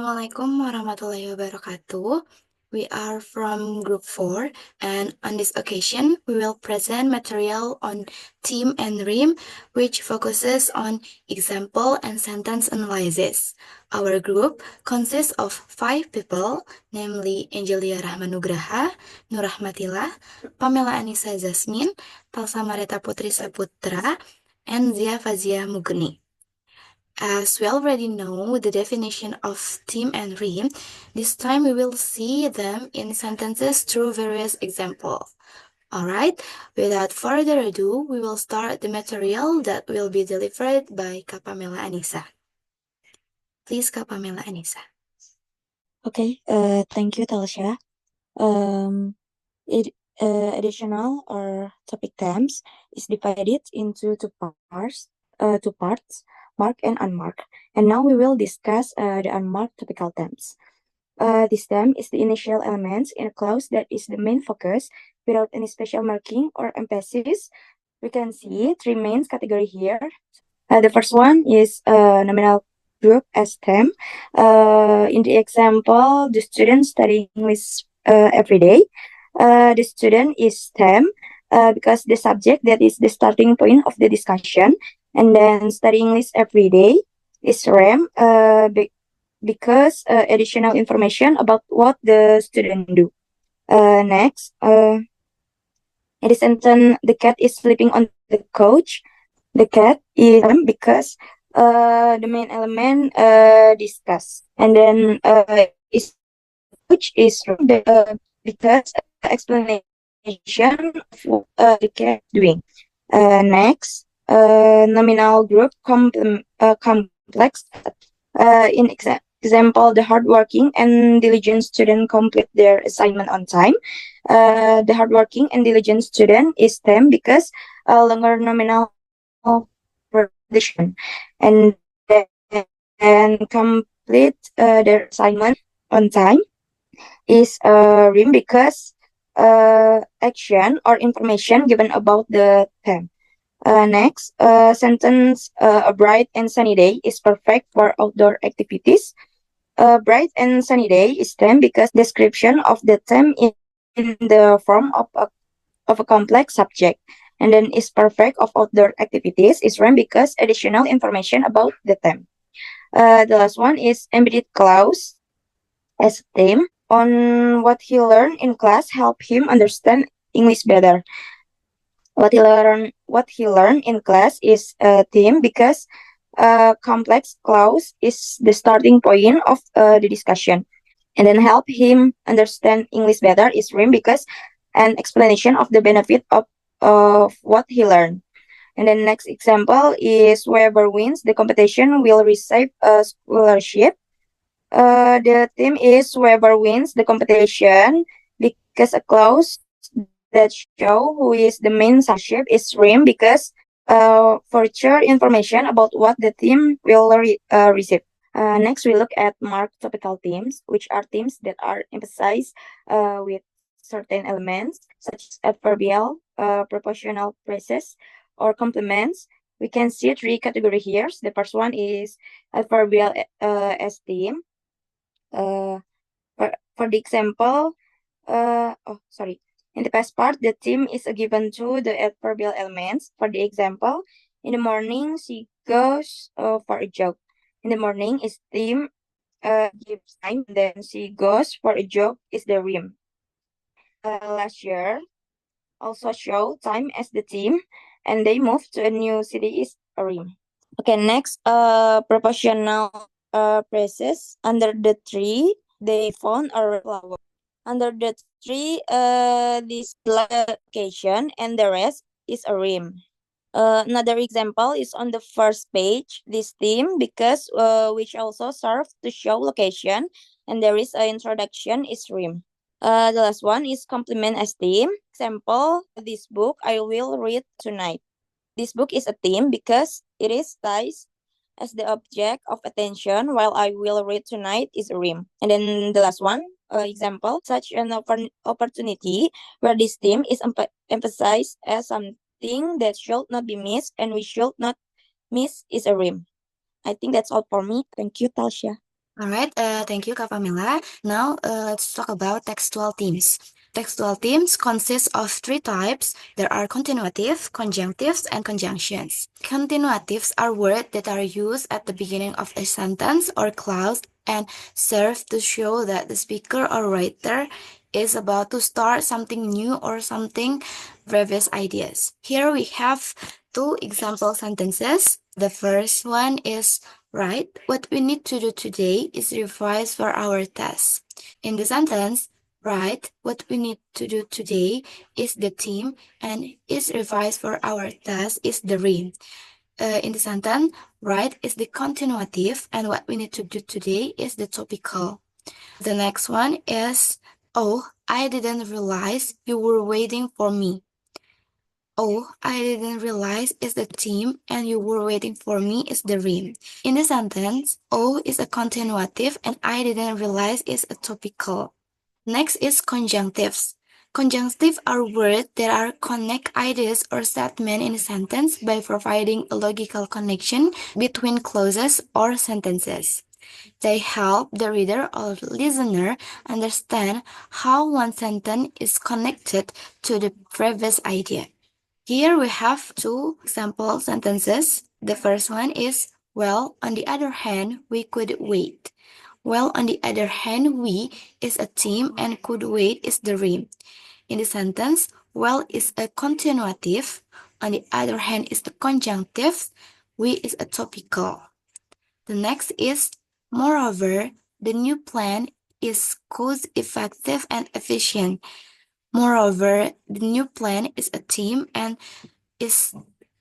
Assalamualaikum warahmatullahi wabarakatuh. We are from Group 4, and on this occasion, we will present material on theme and rhyme, which focuses on example and sentence analysis. Our group consists of 5 people, namely Angelia Rahmanugraha, Nur Rahmatillah, Pamela Anissa Zasmin, Talsa Mareta Putri Saputra, and Zia Fazia Mugni. As we already know the definition of theme and rhyme, this time we will see them in sentences through various examples. Alright, without further ado, we will start the material that will be delivered by Kak Pamela Anissa. Please, Kak Pamela Anissa. Okay, thank you, Talsha. Additional or topic terms is divided into two parts, marked and unmarked. And now we will discuss the unmarked topical terms. This term is the initial elements in a clause that is the main focus without any special marking or emphasis. We can see three main categories here. The first one is nominal group as term. In the example, the student studying English every day. The student is term because the subject that is the starting point of the discussion, and then studying English every day is rem because additional information about what the student do. Next, in the sentence, the cat is sleeping on the couch. The cat is because the main element discussed, and then is which is because explanation of what the cat doing. Next, nominal group complex. In example, the hardworking and diligent student complete their assignment on time. The hardworking and diligent student is them because longer nominal position, and then complete their assignment on time is rim because action or information given about the term. Next, sentence a bright and sunny day is perfect for outdoor activities. Bright and sunny day is term because description of the term in the form of a complex subject, and then is perfect of outdoor activities is rhyme because additional information about the term. The last one is embedded clause as theme on what he learned in class help him understand English better. What he learned in class is a theme because complex clause is the starting point of the discussion, and then help him understand English better is rhyme because an explanation of the benefit of what he learned. And then next example is whoever wins the competition will receive a scholarship. The theme is whoever wins the competition because a clause that show who is the main scholarship is rhyme because further information about what the team will receive. Next, we look at marked topical themes, which are themes that are emphasized with certain elements, such as adverbial, proportional phrases, or complements. We can see three categories here. The first one is adverbial as theme. For the example, in the past part, the theme is given to the adverbial elements. For the example, in the morning, she goes for a jog. In the morning is theme gives time, then she goes for a jog is the rhyme. Last year also show time as the theme, and they moved to a new city is a rhyme. Okay, next, proportional phrases. Under the tree, they found a red flower. Under the tree, this location, and the rest is a rhyme. Another example is on the first page, this theme, because which also serves to show location, and there is an introduction is rhyme. The last one is complement as theme. Example, this book I will read tonight. This book is a theme because it is ties as the object of attention, while I will read tonight is a rhyme. And then the last one, example, such an opportunity where this theme is emphasized as something that should not be missed and we should not miss is a rhyme. I think that's all for me. Thank you, Talsha. All right, thank you, Kak Pamela. Now, let's talk about textual themes. Textual themes consist of three types. There are continuative, conjunctives, and conjunctions. Continuatives are words that are used at the beginning of a sentence or clause and serve to show that the speaker or writer is about to start something new or something previous ideas. Here we have two example sentences. The first one is right, what we need to do today is revise for our test. In the sentence, right, what we need to do today is the theme and is revise for our test is the rhyme. In the sentence, right is the continuative and what we need to do today is the topical. The next one is, oh, I didn't realize you were waiting for me. Oh, I didn't realize is the theme and you were waiting for me is the rhyme. In the sentence, oh is a continuative and I didn't realize is a topical. Next is conjunctives. Conjunctives are words that are connect ideas or statement in a sentence by providing a logical connection between clauses or sentences. They help the reader or listener understand how one sentence is connected to the previous idea. Here we have two example sentences. The first one is, well, on the other hand, we could wait. Well, on the other hand, we is a theme and could wait is the rhyme. In the sentence, well is a continuative. On the other hand is the conjunctive. We is a topical. The next is, moreover, the new plan is cost effective and efficient. Moreover, the new plan is a theme and is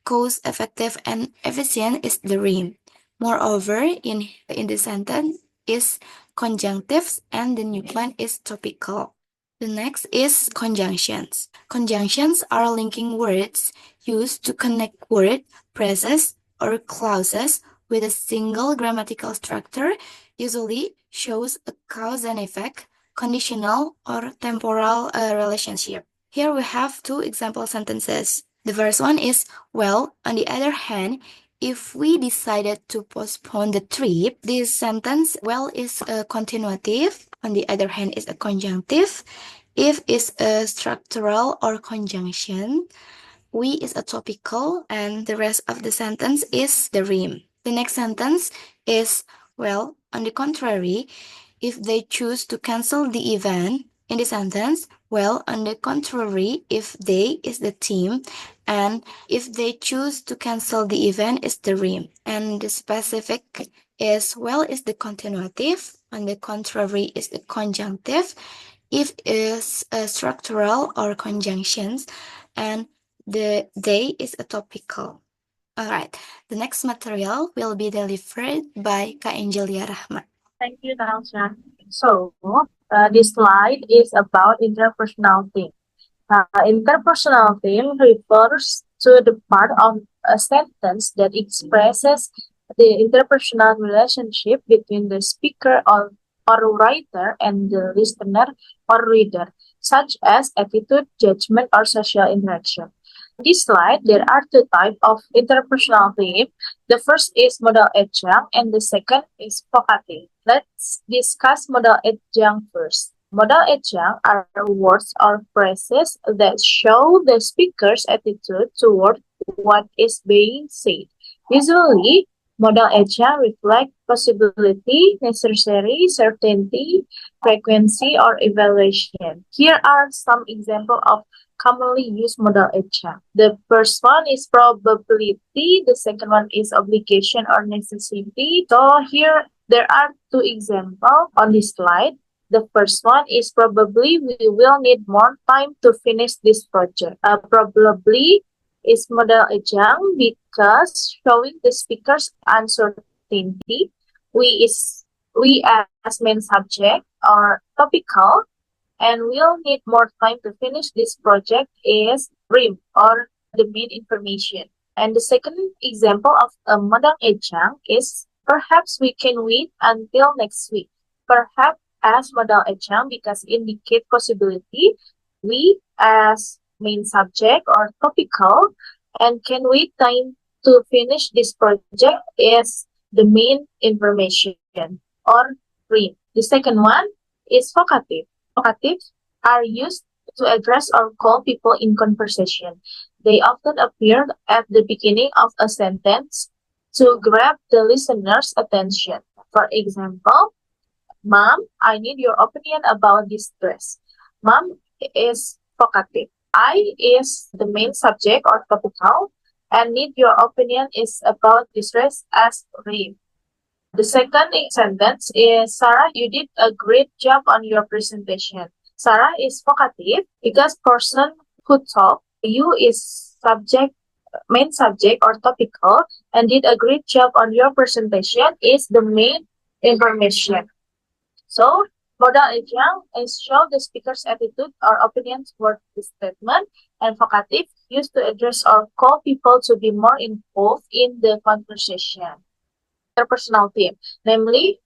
cost effective and efficient is the rhyme. Moreover, in the sentence is conjunctives and the new plan is topical. The next is conjunctions. Conjunctions are linking words used to connect word, phrases, or clauses with a single grammatical structure, usually shows a cause and effect, conditional or temporal relationship. Here we have two example sentences. The first one is, well, on the other hand, if we decided to postpone the trip, this sentence, well, is a continuative, on the other hand, is a conjunctive. If is a structural or conjunction, we is a topical, and the rest of the sentence is the rhyme. The next sentence is, well, on the contrary, if they choose to cancel the event, in the sentence, well, on the contrary, if they is the theme, and if they choose to cancel the event is the rhyme. And the specific is, well, is the continuative, on the contrary is the conjunctive, if is a structural or conjunctions, and the they is a topical. Alright, the next material will be delivered by Kak Angelia Rahmat. Thank you, Nausha. So, this slide is about interpersonal theme. Interpersonal theme refers to the part of a sentence that expresses the interpersonal relationship between the speaker or writer and the listener or reader, such as attitude, judgment, or social interaction. In this slide, there are two types of interpersonal theme. The first is modal adjunct and the second is vocative. Let's discuss modal adjunct first. Modal adjunct are words or phrases that show the speaker's attitude toward what is being said. Usually, modal adjunct reflect possibility, necessary, certainty, frequency, or evaluation. Here are some examples of commonly used modal adjunct. The first one is probability, the second one is obligation or necessity. So here there are two examples on this slide. The first one is probably we will need more time to finish this project. Probably is modal adjunct because showing the speaker's uncertainty. We as main subject or topical and we'll need more time to finish this project is rhyme or the main information. And the second example of a modal adjunct is perhaps we can wait until next week. Perhaps as modal adjunct because indicate possibility. We as main subject or topical and can wait time to finish this project is the main information or read. The second one is vocative. Vocative are used to address or call people in conversation. They often appear at the beginning of a sentence to grab the listener's attention. For example, Mom, I need your opinion about this dress. Mom is vocative. I is the main subject or topical, and need your opinion is about this dress as read. The second sentence is Sarah, you did a great job on your presentation. Sarah is vocative because person who talk, you is subject, main subject or topical, and did a great job on your presentation is the main information. So, modal ejang is show the speaker's attitude or opinion toward the statement, and vocative used to address or call people to be more involved in the conversation. Interpersonal theme, namely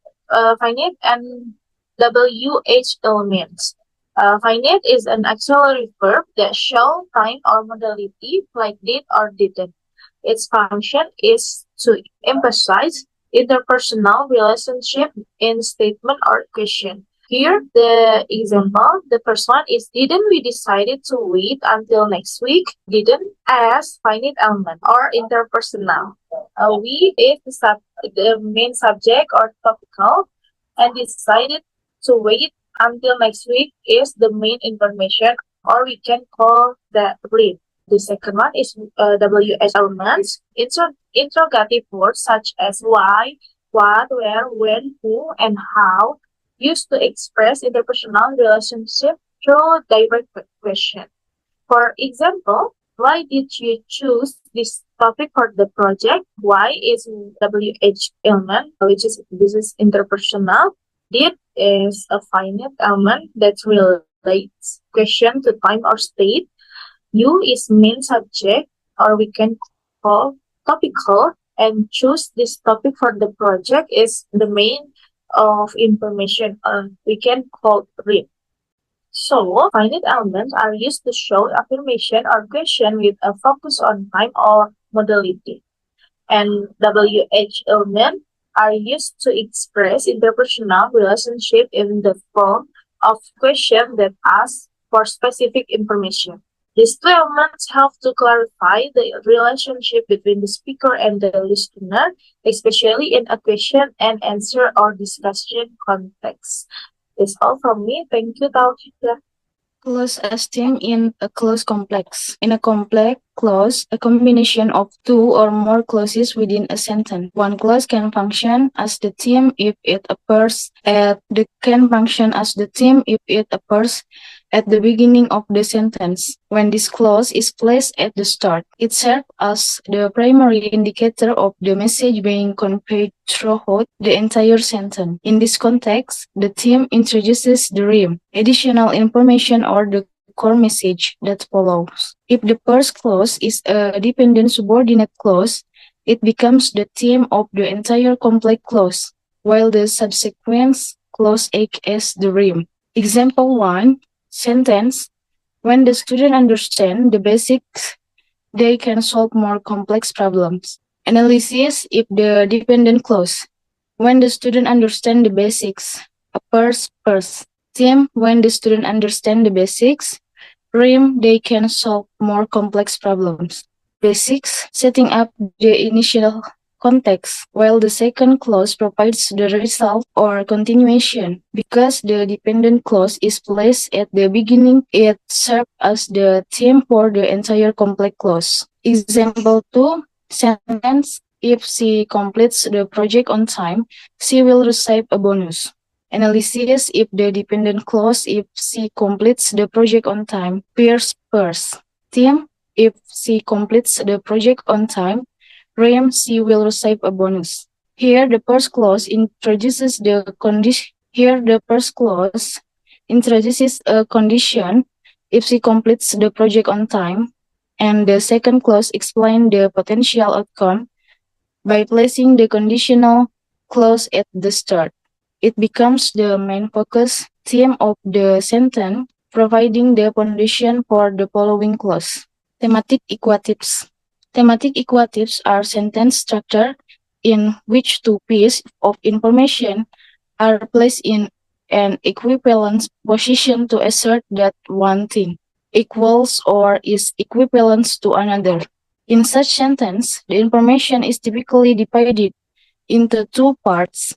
finite and WH elements. Finite is an auxiliary verb that show time or modality like did or didn't. Its function is to emphasize interpersonal relationship in statement or question. Here, the example, the first one is, didn't we decided to wait until next week? Didn't as finite element or interpersonal. We is the main subject or topical, and decided to wait until next week is the main information, or we can call that read. The second one is WH elements. Interrogative words such as why, what, where, when, who, and how used to express interpersonal relationship through direct question. For example, why did you choose this topic for the project? Why is WH element, which is this is interpersonal. Did is a finite element that relates question to time or state. You is main subject, or we can call topical, and choose this topic for the project is the main of information, we can call read. So, finite elements are used to show affirmation or question with a focus on time or modality. And WH elements are used to express interpersonal relationship in the form of question that ask for specific information. These two elements help to clarify the relationship between the speaker and the listener, especially in a question and answer or discussion context. That's all from me. Thank you, Taufika. Clause esteem in a clause complex. In a complex clause, a combination of two or more clauses within a sentence. One clause can function as the theme if it appears at the at the beginning of the sentence. When this clause is placed at the start, it serves as the primary indicator of the message being conveyed throughout the entire sentence. In this context, the theme introduces the rhyme, additional information, or the core message that follows. If the first clause is a dependent subordinate clause, it becomes the theme of the entire complex clause, while the subsequent clause acts as the rhyme. Example 1. Sentence. When the student understands the basics, they can solve more complex problems. Analysis if the dependent clause. When the student understands the basics, appears first. Theme. When the student understands the basics, rhyme, they can solve more complex problems. Basics. Setting up the initial context, while the second clause provides the result or continuation. Because the dependent clause is placed at the beginning, it serves as the theme for the entire complex clause. Example 2, sentence, if she completes the project on time, she will receive a bonus. Analysis if the dependent clause, if she completes the project on time, appears first. Theme, if she completes the project on time, rhyme, she will receive a bonus. Here, the first clause introduces the condition. Here, the first clause introduces a condition if she completes the project on time, and the second clause explains the potential outcome by placing the conditional clause at the start. It becomes the main focus theme of the sentence, providing the foundation for the following clause. Thematic equatives. Thematic equatives are sentence structure in which two pieces of information are placed in an equivalent position to assert that one thing equals or is equivalent to another. In such sentence, the information is typically divided into two parts,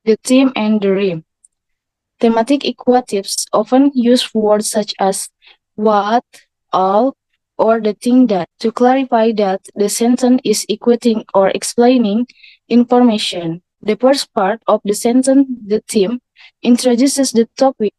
the theme and the rhyme. Thematic equatives often use words such as what, all, or the thing that to clarify that the sentence is equating or explaining information. The first part of the sentence, the theme, introduces the topic,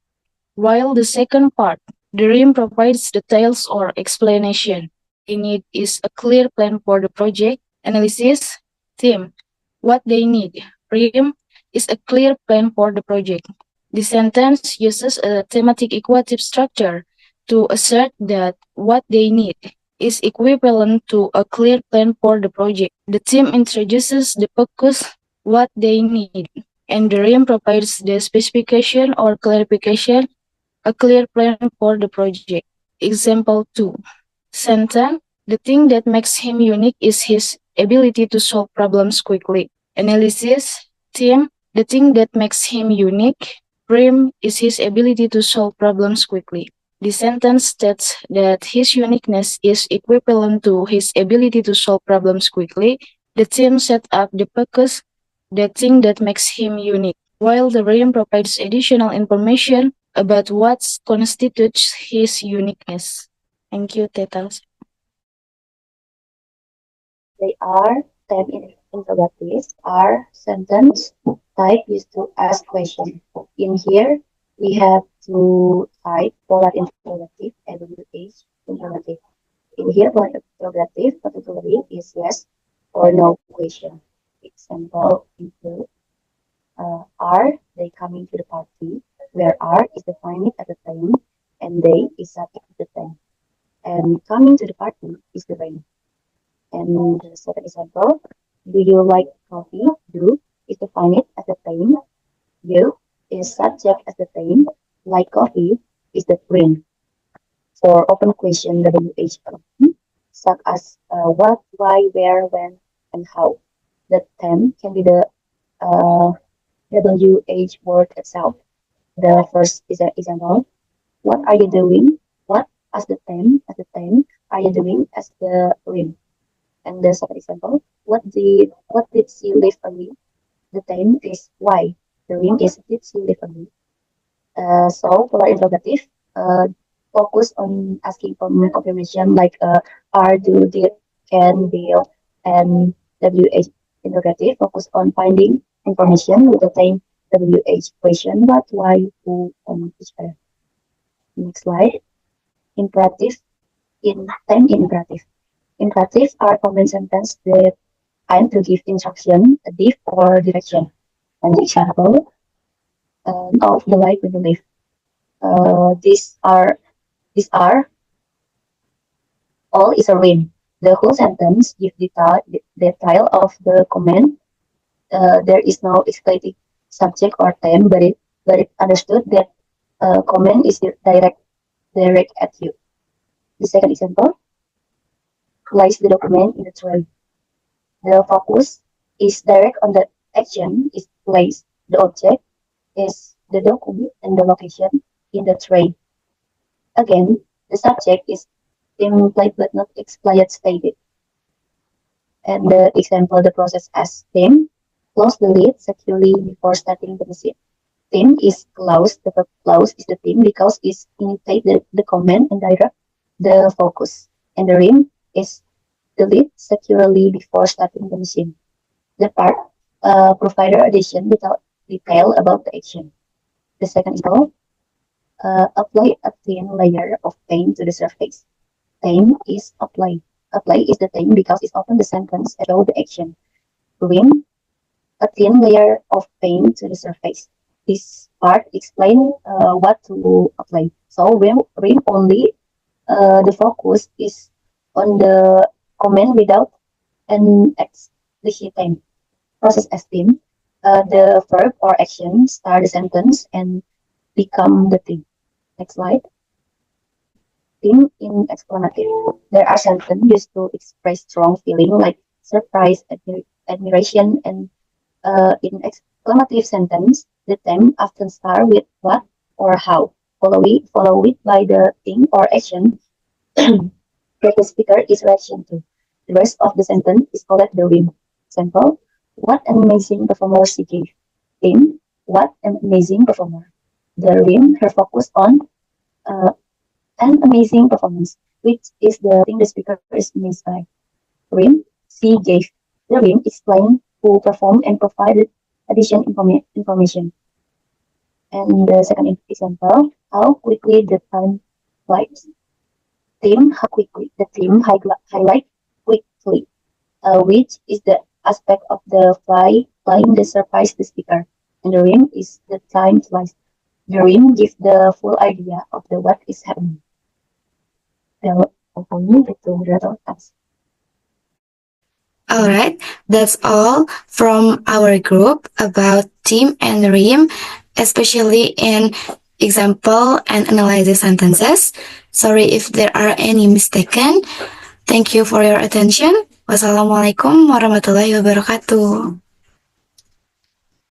while the second part, the rhyme, provides details or explanation. They need is a clear plan for the project. Analysis, theme, what they need. Rhyme is a clear plan for the project. The sentence uses a thematic equative structure to assert that what they need is equivalent to a clear plan for the project. The theme introduces the focus, what they need, and the rhyme provides the specification or clarification, a clear plan for the project. Example 2. Sentence, the thing that makes him unique is his ability to solve problems quickly. Analysis, theme, the thing that makes him unique, rhyme, is his ability to solve problems quickly. The sentence states that his uniqueness is equivalent to his ability to solve problems quickly. The theme set up the focus, the thing that makes him unique, while the rhyme provides additional information about what constitutes his uniqueness. Thank you, Teta. They are type interrogatives are sentence type used to ask question. In here, we have to type polar interrogative, AWH interrogative. In here, polar interrogative particularly is yes or no question. Example include are they coming to the party? Where are is defined as a thing, and they is subject to the thing. And coming to the party is the rain. And the second example, do you like coffee? Do is defined as the thing. You is subject as the thing. Like coffee is the rain. For open question, WH such as what, why, where, when, and how. The theme can be the WH word itself. The first is an example. What are you doing? What as the theme are you doing as the rim? And the second example, what did she leave early? The theme is why. The rim is did she leave early? So polar interrogative focus on asking for confirmation like are, do, did, can, will, and WH interrogative focus on finding information with the same WH question what, why, who, and which other. Next slide. Imperative in time in imperative. Imperatives are common sentences that aim to give instruction, a diff, or direction. An example of the life we live. These are all is a win. The whole sentence gives detail of the command. There is no explicit subject or theme, but it understood that command is direct at you. The second example, place the document in the tray. The focus is direct on the action is placed. The object is the document and the location in the tray. Again, the subject is implied but not explicitly stated. And the example, the process as theme, close the lid securely before starting the machine. Theme is close, the verb close is the theme because it indicates the command and direct the focus. And the rim is the lid securely before starting the machine. The part provider addition without detail about the action. The second example, apply a thin layer of paint to the surface. Paint is apply. Apply is the thing because it's often the sentence about the action. Rim, a thin layer of paint to the surface. This part explain what to apply. So rim only the focus is on the comment without an explicit process as theme. The verb or action start the sentence and become the theme. Next slide. Theme in exclamative. There are sentences used to express strong feeling like surprise, admiration, and in exclamative sentence, The term often starts with what or how, followed by the thing or action that the speaker is reaction to. The rest of the sentence is called the rhyme. Example: what an amazing performer she gave. Theme: what an amazing performer. The rhyme her focus on uh, an amazing performance, which is the thing the speaker is amazed by. Rhyme: she gave. The rhyme explains who performed and provided additional information. And the second example: how quickly the time flies. Theme: how quickly. The theme highlight quickly, which is the aspect of the flying that surprise the speaker. And the rhyme is the time flies. The rhyme gives the full idea of the what is happening. The opponent itu moderator ask. Alright, that's all from our group about team and rhyme, especially in example and analysis sentences. Sorry if there are any mistaken. Thank you for your attention. Wassalamualaikum warahmatullahi wabarakatuh.